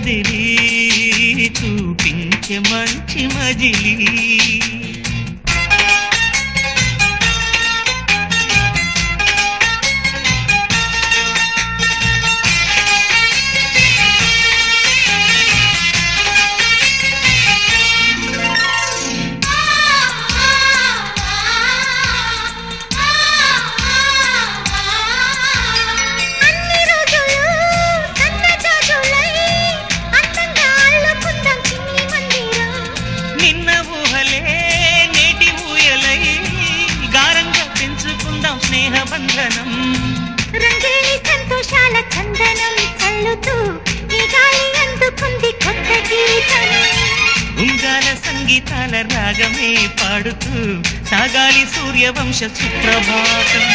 కదిలి చూపించే మంచి మజిలీ స్నేహబంధనం రంగేలి సంతోషాల చందనం చల్లుతూ ఈ గాలి అందుకుంది కొత్త గీతం ఉంగాల సంగీతాల రాగమే పాడుతూ సాగాలి సూర్యవంశ సుప్రభాతం